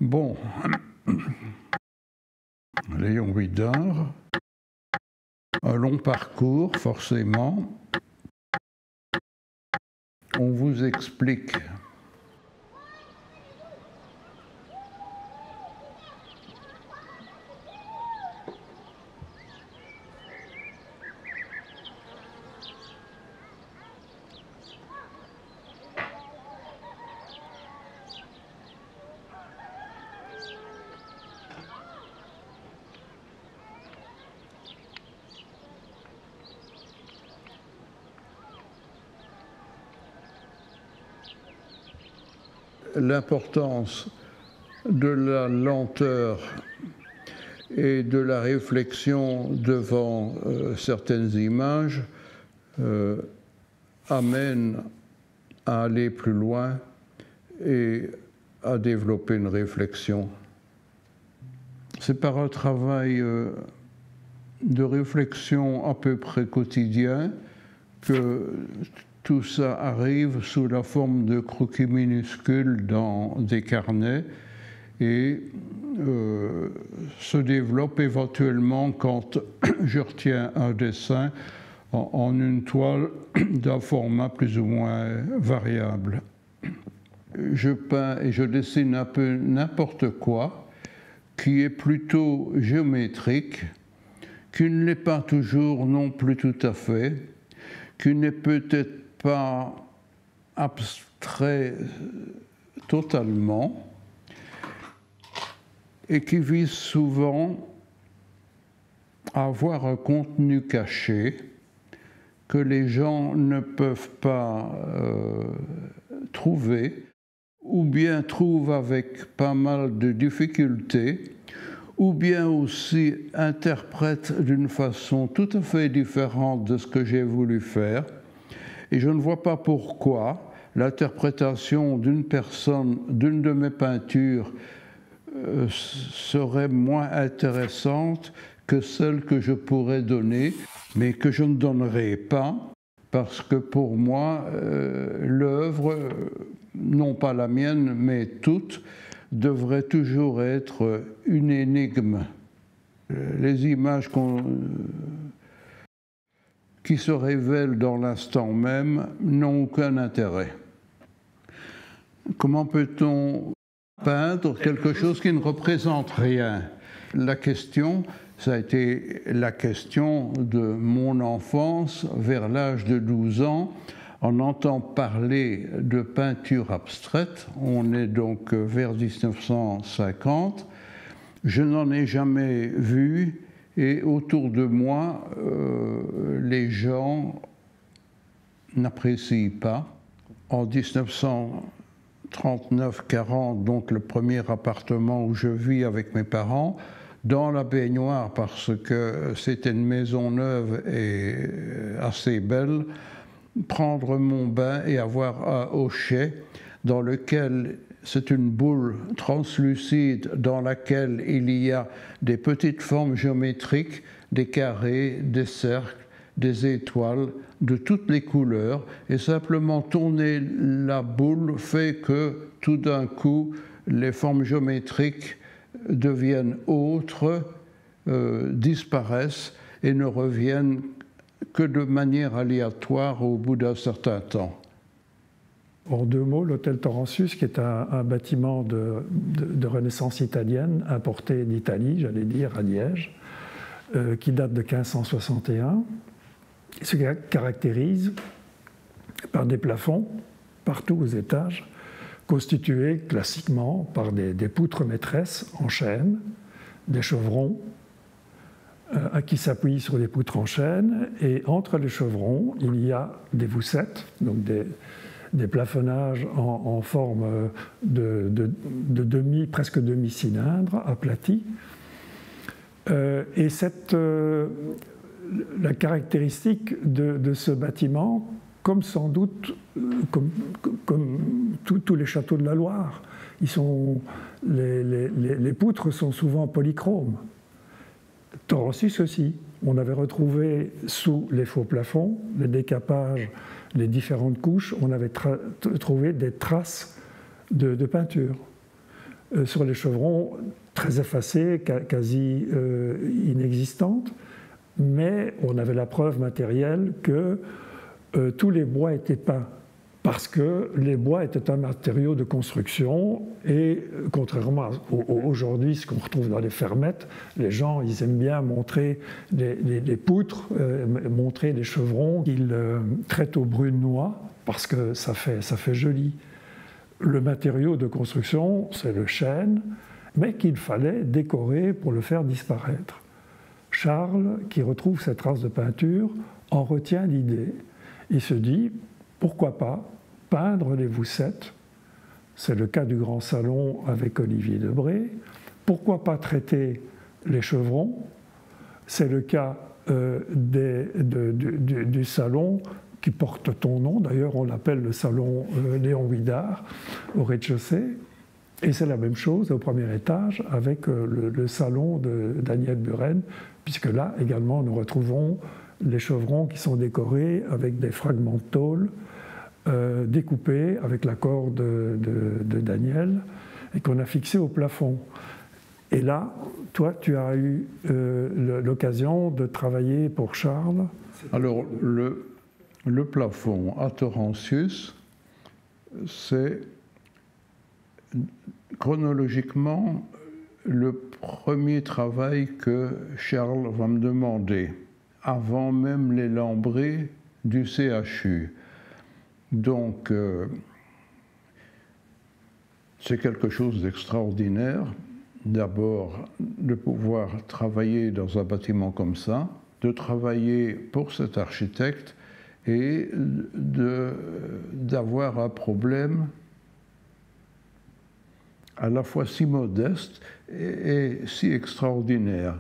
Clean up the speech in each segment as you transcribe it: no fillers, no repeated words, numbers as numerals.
Bon, Léon Widar, un long parcours, forcément. On vous explique l'importance de la lenteur et de la réflexion devant certaines images amène à aller plus loin et à développer une réflexion. C'est par un travail de réflexion à peu près quotidien que tout ça arrive sous la forme de croquis minuscules dans des carnets et se développe éventuellement quand je retiens un dessin en une toile d'un format plus ou moins variable. Je peins et je dessine un peu n'importe quoi qui est plutôt géométrique, qui ne l'est pas toujours non plus tout à fait, qui n'est peut-être pas abstrait totalement et qui vise souvent à avoir un contenu caché que les gens ne peuvent pas trouver, ou bien trouvent avec pas mal de difficultés, ou bien aussi interprètent d'une façon tout à fait différente de ce que j'ai voulu faire. Et je ne vois pas pourquoi l'interprétation d'une personne, d'une de mes peintures, serait moins intéressante que celle que je pourrais donner, mais que je ne donnerai pas, parce que pour moi, l'œuvre, non pas la mienne, mais toute, devrait toujours être une énigme. Les images qui se révèlent dans l'instant même n'ont aucun intérêt. Comment peut-on peindre quelque chose qui ne représente rien? La question, ça a été la question de mon enfance vers l'âge de 12 ans. On entend parler de peinture abstraite, on est donc vers 1950. Je n'en ai jamais vu et autour de moi, les gens n'apprécient pas. En 1939-40, donc le premier appartement où je vis avec mes parents, dans la baignoire, parce que c'était une maison neuve et assez belle, prendre mon bain et avoir un hochet dans lequel c'est une boule translucide dans laquelle il y a des petites formes géométriques, des carrés, des cercles, des étoiles de toutes les couleurs, et simplement tourner la boule fait que tout d'un coup les formes géométriques deviennent autres, disparaissent et ne reviennent que de manière aléatoire au bout d'un certain temps. En deux mots, l'hôtel Torancius, qui est un bâtiment de Renaissance italienne, importé d'Italie, j'allais dire, à Liège, qui date de 1561, se caractérise par des plafonds partout aux étages, constitués classiquement par des poutres maîtresses en chêne, des chevrons qui s'appuient sur des poutres en chêne, et entre les chevrons, il y a des voussettes, donc des plafonnages en forme de presque demi-cylindre, aplatis. Et la caractéristique de ce bâtiment, comme sans doute comme tous les châteaux de la Loire, les poutres sont souvent polychromes. Torancius aussi. On avait retrouvé sous les faux plafonds, les décapages, les différentes couches, on avait trouvé des traces de peinture. sur les chevrons, très effacée, quasi inexistante, mais on avait la preuve matérielle que tous les bois étaient peints, parce que les bois étaient un matériau de construction et contrairement à aujourd'hui, ce qu'on retrouve dans les fermettes, les gens ils aiment bien montrer les poutres, montrer les chevrons qu'ils traitent au brune-noix parce que ça fait joli. Le matériau de construction, c'est le chêne, mais qu'il fallait décorer pour le faire disparaître. Charles, qui retrouve cette trace de peinture, en retient l'idée. Il se dit, pourquoi pas peindre les voussettes, c'est le cas du Grand Salon avec Olivier Debré, pourquoi pas traiter les chevrons, c'est le cas du salon qui porte ton nom, d'ailleurs on l'appelle le salon Léon Huidard au rez-de-chaussée, et c'est la même chose au premier étage avec le salon de Daniel Buren, puisque là également nous retrouvons les chevrons qui sont décorés avec des fragments de tôle découpés avec l'accord de Daniel et qu'on a fixé au plafond. Et là, toi, tu as eu l'occasion de travailler pour Charles. Alors, le plafond à Torencius, c'est chronologiquement le premier travail que Charles va me demander, avant même les lambris du CHU. Donc, c'est quelque chose d'extraordinaire, d'abord de pouvoir travailler dans un bâtiment comme ça, de travailler pour cet architecte et d'avoir un problème à la fois si modeste et si extraordinaire.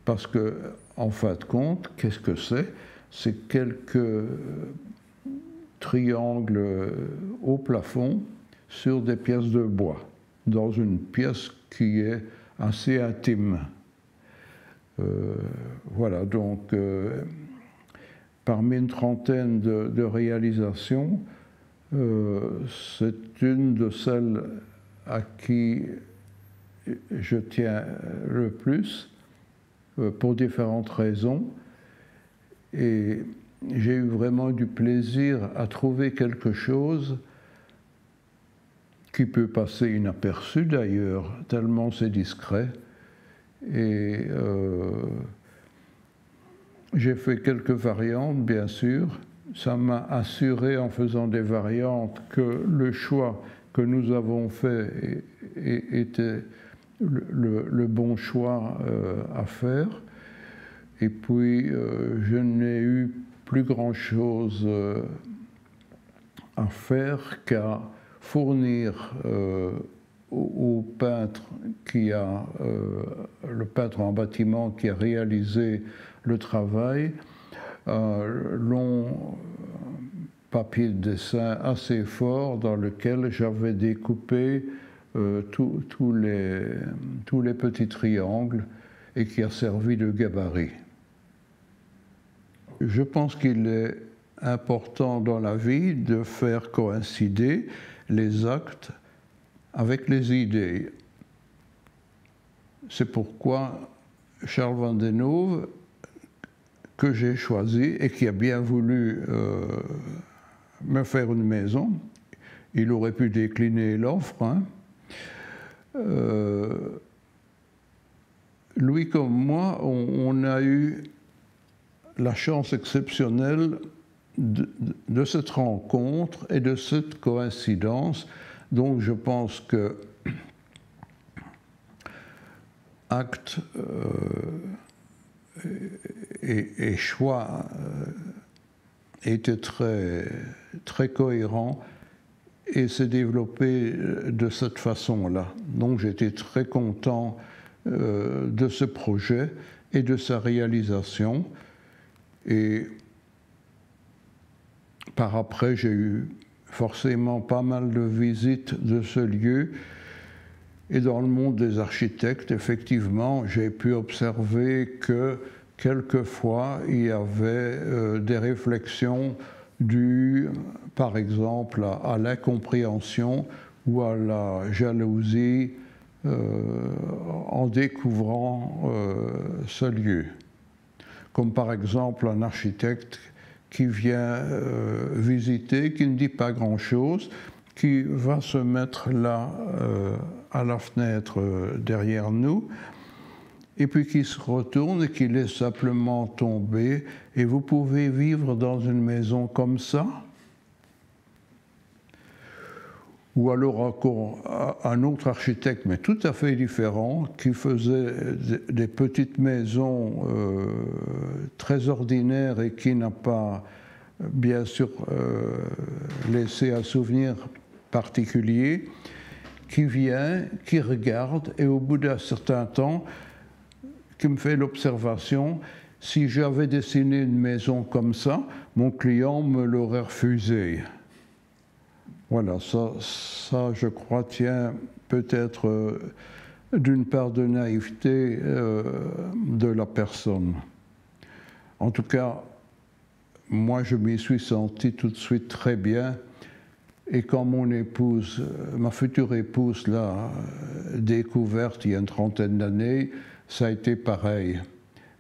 Parce que, en fin de compte, qu'est-ce que c'est? C'est quelques triangles au plafond sur des pièces de bois, dans une pièce qui est assez intime. Voilà, donc, parmi une trentaine de réalisations, c'est une de celles à qui je tiens le plus, pour différentes raisons. Et j'ai eu vraiment du plaisir à trouver quelque chose qui peut passer inaperçu d'ailleurs, tellement c'est discret. Et j'ai fait quelques variantes, bien sûr. Ça m'a assuré, en faisant des variantes, que le choix que nous avons fait était le bon choix à faire. Et puis, je n'ai eu plus grand-chose à faire qu'à fournir au peintre le peintre en bâtiment qui a réalisé le travail, long papier de dessin assez fort dans lequel j'avais découpé tous les petits triangles et qui a servi de gabarit. Je pense qu'il est important dans la vie de faire coïncider les actes avec les idées. C'est pourquoi Charles Vandenove, que j'ai choisi et qui a bien voulu me faire une maison, il aurait pu décliner l'offre, hein. Lui comme moi, on a eu la chance exceptionnelle de cette rencontre et de cette coïncidence. Donc je pense que acte et choix étaient très cohérents et s'est développé de cette façon-là. Donc j'étais très content de ce projet et de sa réalisation. Et par après, j'ai eu forcément pas mal de visites de ce lieu. Et dans le monde des architectes, effectivement, j'ai pu observer que quelquefois, il y avait des réflexions dues, par exemple, à l'incompréhension ou à la jalousie en découvrant ce lieu. Comme par exemple un architecte qui vient visiter, qui ne dit pas grand-chose, qui va se mettre là à la fenêtre derrière nous, et puis qui se retourne et qui laisse simplement tomber. Et vous pouvez vivre dans une maison comme ça? Ou alors encore un autre architecte, mais tout à fait différent, qui faisait des petites maisons très ordinaires et qui n'a pas, bien sûr, laissé un souvenir particulier, qui vient, qui regarde, et au bout d'un certain temps, qui me fait l'observation, si j'avais dessiné une maison comme ça, mon client me l'aurait refusé. Voilà, ça je crois, tient peut-être d'une part de naïveté de la personne. En tout cas, moi je m'y suis senti tout de suite très bien. Et quand mon épouse, ma future épouse, l'a découverte il y a une trentaine d'années, ça a été pareil.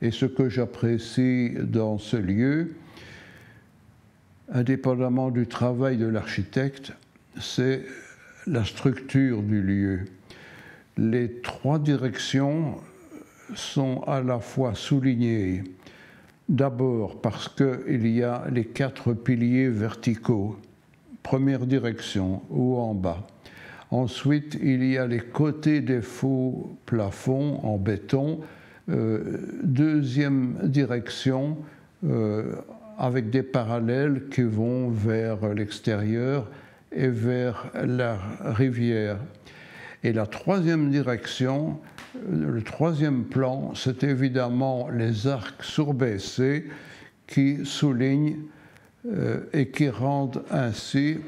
Et ce que j'apprécie dans ce lieu, indépendamment du travail de l'architecte, c'est la structure du lieu. Les trois directions sont à la fois soulignées. D'abord parce qu'il y a les 4 piliers verticaux, première direction, haut en bas. Ensuite, il y a les côtés des faux plafonds en béton, deuxième direction, avec des parallèles qui vont vers l'extérieur et vers la rivière. Et la troisième direction, le troisième plan, c'est évidemment les arcs surbaissés qui soulignent et qui rendent ainsi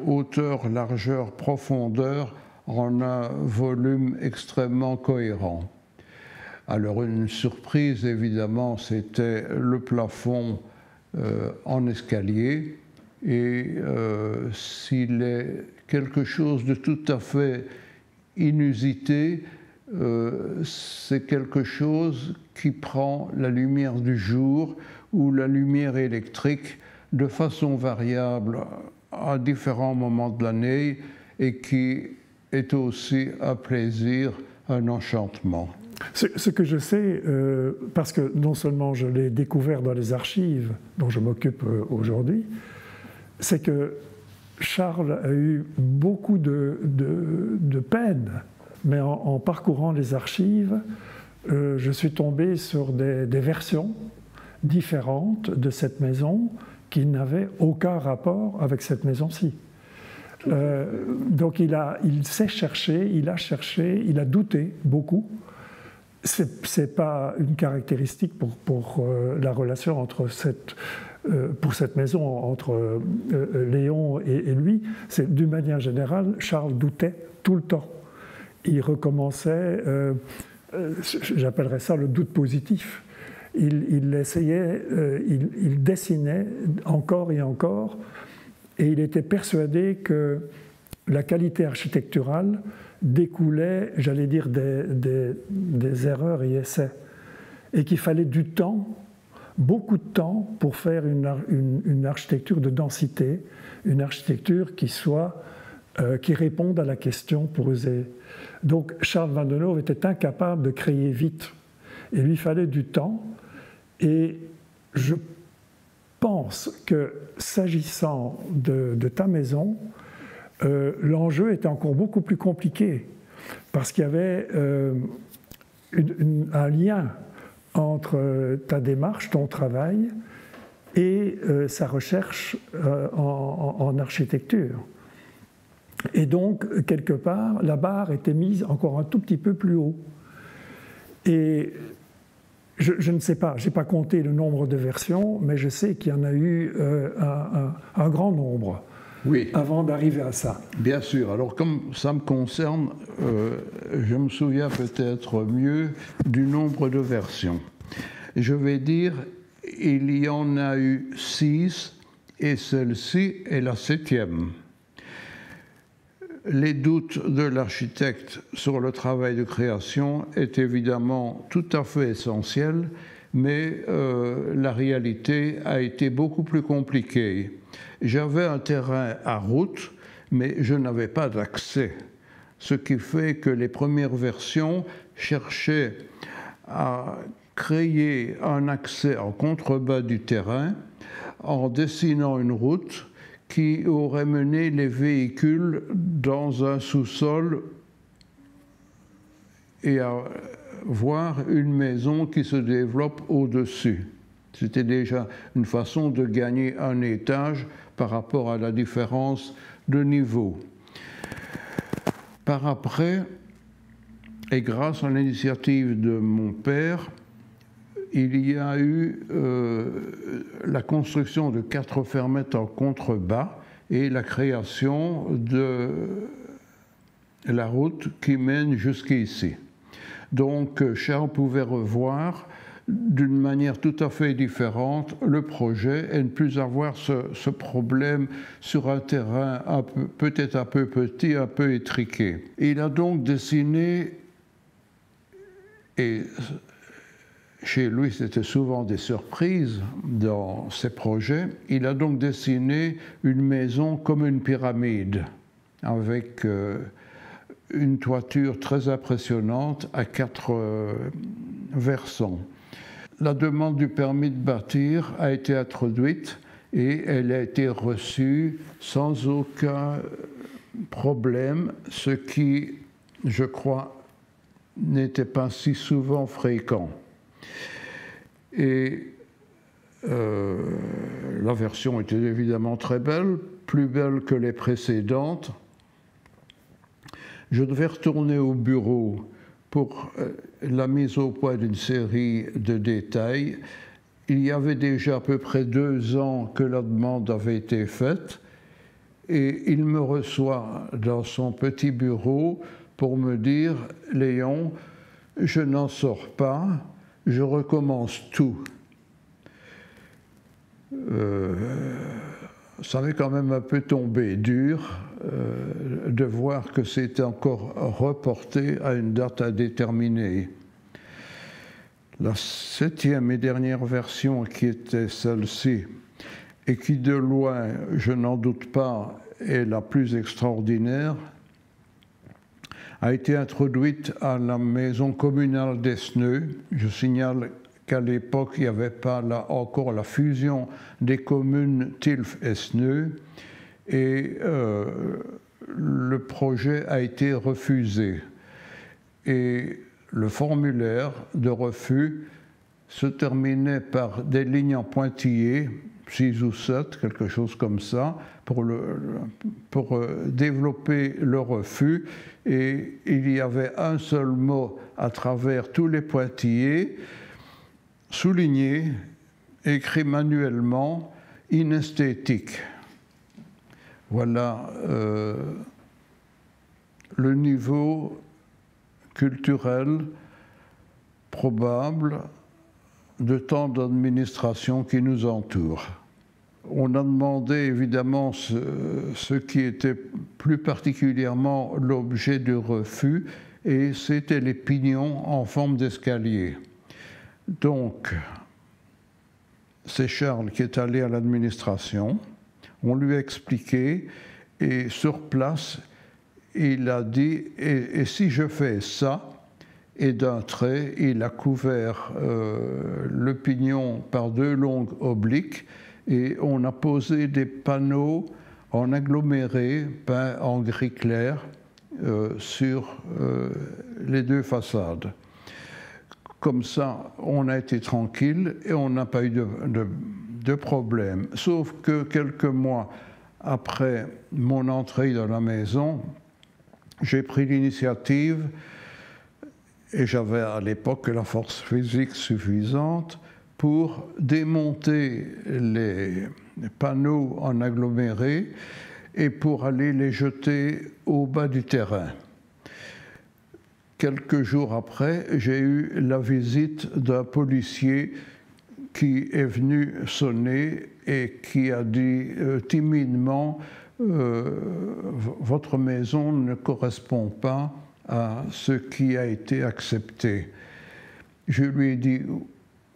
hauteur, largeur, profondeur en un volume extrêmement cohérent. Alors une surprise, évidemment, c'était le plafond en escalier, et s'il est quelque chose de tout à fait inusité, c'est quelque chose qui prend la lumière du jour ou la lumière électrique de façon variable à différents moments de l'année et qui est aussi un plaisir, un enchantement. Ce que je sais, parce que non seulement je l'ai découvert dans les archives dont je m'occupe aujourd'hui, c'est que Charles a eu beaucoup de peine, mais en parcourant les archives, je suis tombé sur des versions différentes de cette maison qui n'avaient aucun rapport avec cette maison-ci. Donc il s'est cherché, il a cherché, il a douté beaucoup. Ce n'est pas une caractéristique pour la relation entre pour cette maison entre Léon et lui. C'est d'une manière générale, Charles doutait tout le temps. Il recommençait, j'appellerais ça le doute positif. Il essayait, il dessinait encore et encore, et il était persuadé que la qualité architecturale découlait, j'allais dire, des erreurs et essais, et qu'il fallait du temps, beaucoup de temps, pour faire une architecture de densité, une architecture qui réponde à la question posée. Donc Charles Vandenove était incapable de créer vite. Il lui fallait du temps, et je pense que s'agissant de ta maison, l'enjeu était encore beaucoup plus compliqué, parce qu'il y avait un lien entre ta démarche, ton travail, et sa recherche en architecture. Et donc, quelque part, la barre était mise encore un tout petit peu plus haut. Et je ne sais pas, je n'ai pas compté le nombre de versions, mais je sais qu'il y en a eu un grand nombre. Oui. Avant d'arriver à ça. Bien sûr. Alors, comme ça me concerne, je me souviens peut-être mieux du nombre de versions. Je vais dire, il y en a eu 6, et celle-ci est la 7e. les doutes de l'architecte sur le travail de création est évidemment tout à fait essentiel, mais la réalité a été beaucoup plus compliquée. J'avais un terrain à route, mais je n'avais pas d'accès, ce qui fait que les premières versions cherchaient à créer un accès en contrebas du terrain en dessinant une route qui aurait mené les véhicules dans un sous-sol et à voir une maison qui se développe au-dessus. C'était déjà une façon de gagner un étage par rapport à la différence de niveau. Par après, et grâce à l'initiative de mon père, il y a eu la construction de 4 fermettes en contrebas et la création de la route qui mène jusqu'ici. Donc Charles pouvait revoir d'une manière tout à fait différente le projet et ne plus avoir ce problème sur un terrain peut-être un peu petit, un peu étriqué. Il a donc dessiné, et chez lui, c'était souvent des surprises dans ses projets. Il a donc dessiné une maison comme une pyramide, avec une toiture très impressionnante à 4 versants. La demande du permis de bâtir a été introduite et elle a été reçue sans aucun problème, ce qui, je crois, n'était pas si souvent fréquent. Et la version était évidemment très belle, plus belle que les précédentes. Je devais retourner au bureau pour la mise au point d'une série de détails. Il y avait déjà à peu près 2 ans que la demande avait été faite et il me reçoit dans son petit bureau pour me dire « Léon, je n'en sors pas, je recommence tout ». Ça m'est quand même un peu tombé dur de voir que c'était encore reporté à une date indéterminée. La 7e et dernière version, qui était celle-ci, et qui de loin, je n'en doute pas, est la plus extraordinaire, a été introduite à la maison communale d'Esneux. Je signale qu'à l'époque, il n'y avait pas encore la fusion des communes Tilf-Esneux et le projet a été refusé. Et le formulaire de refus se terminait par des lignes en pointillés, 6 ou 7, quelque chose comme ça, pour développer le refus. Et il y avait un seul mot à travers tous les pointillés, souligné, écrit manuellement, inesthétique. Voilà le niveau culturel probable de tant d'administrations qui nous entourent. On a demandé évidemment ce qui était plus particulièrement l'objet du refus, et c'était les pignons en forme d'escalier. Donc, c'est Charles qui est allé à l'administration, on lui a expliqué, et sur place, il a dit « et si je fais ça ?» Et d'un trait, il a couvert le pignon par 2 longues obliques, et on a posé des panneaux en aggloméré peints en gris clair sur les 2 façades. Comme ça, on a été tranquille et on n'a pas eu de problème. Sauf que quelques mois après mon entrée dans la maison, j'ai pris l'initiative, et j'avais à l'époque la force physique suffisante pour démonter les panneaux en aggloméré et pour aller les jeter au bas du terrain. Quelques jours après, j'ai eu la visite d'un policier qui est venu sonner et qui a dit timidement « votre maison ne correspond pas à ce qui a été accepté. Je lui ai dit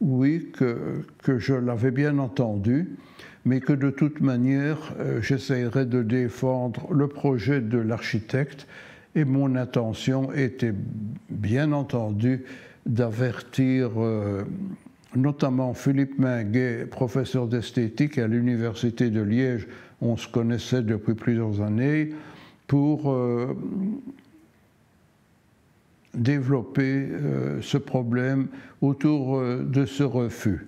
oui, que je l'avais bien entendu, mais que de toute manière, j'essayerais de défendre le projet de l'architecte, et mon intention était bien entendu d'avertir notamment Philippe Minguet, professeur d'esthétique à l'Université de Liège. On se connaissait depuis plusieurs années, pour développer ce problème autour de ce refus.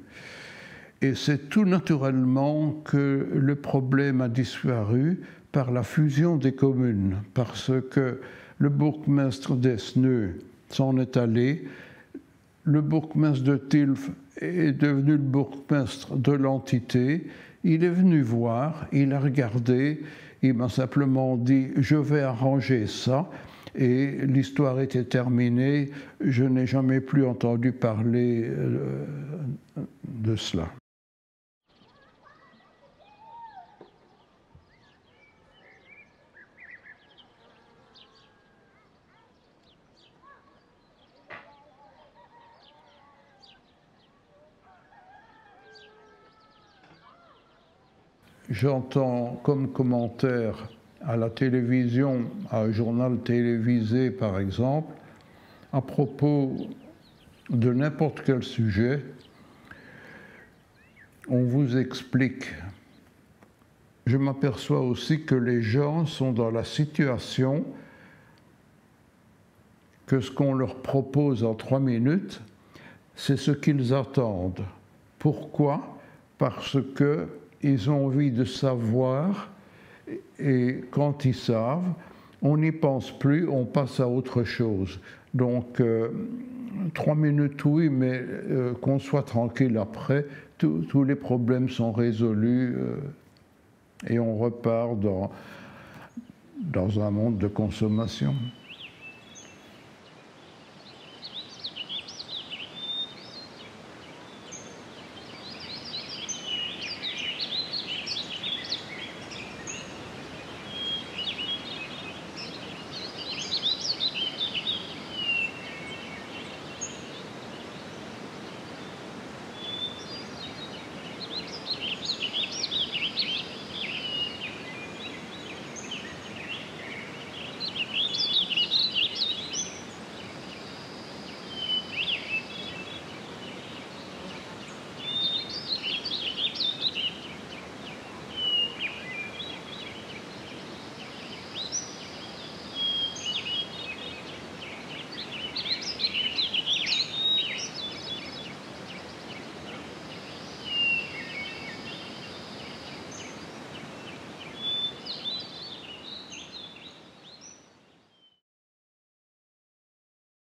Et c'est tout naturellement que le problème a disparu par la fusion des communes, parce que le bourgmestre d'Esneux s'en est allé, le bourgmestre de Tilff est devenu le bourgmestre de l'entité. Il est venu voir, il a regardé, il m'a simplement dit « je vais arranger ça ». Et l'histoire était terminée, je n'ai jamais plus entendu parler de cela. J'entends comme commentaire à la télévision, à un journal télévisé par exemple, à propos de n'importe quel sujet, on vous explique. Je m'aperçois aussi que les gens sont dans la situation que ce qu'on leur propose en 3 minutes, c'est ce qu'ils attendent. Pourquoi? Parce qu'ils ont envie de savoir, et quand ils savent, on n'y pense plus, on passe à autre chose. Donc, 3 minutes, oui, mais qu'on soit tranquille après, tous les problèmes sont résolus et on repart dans un monde de consommation.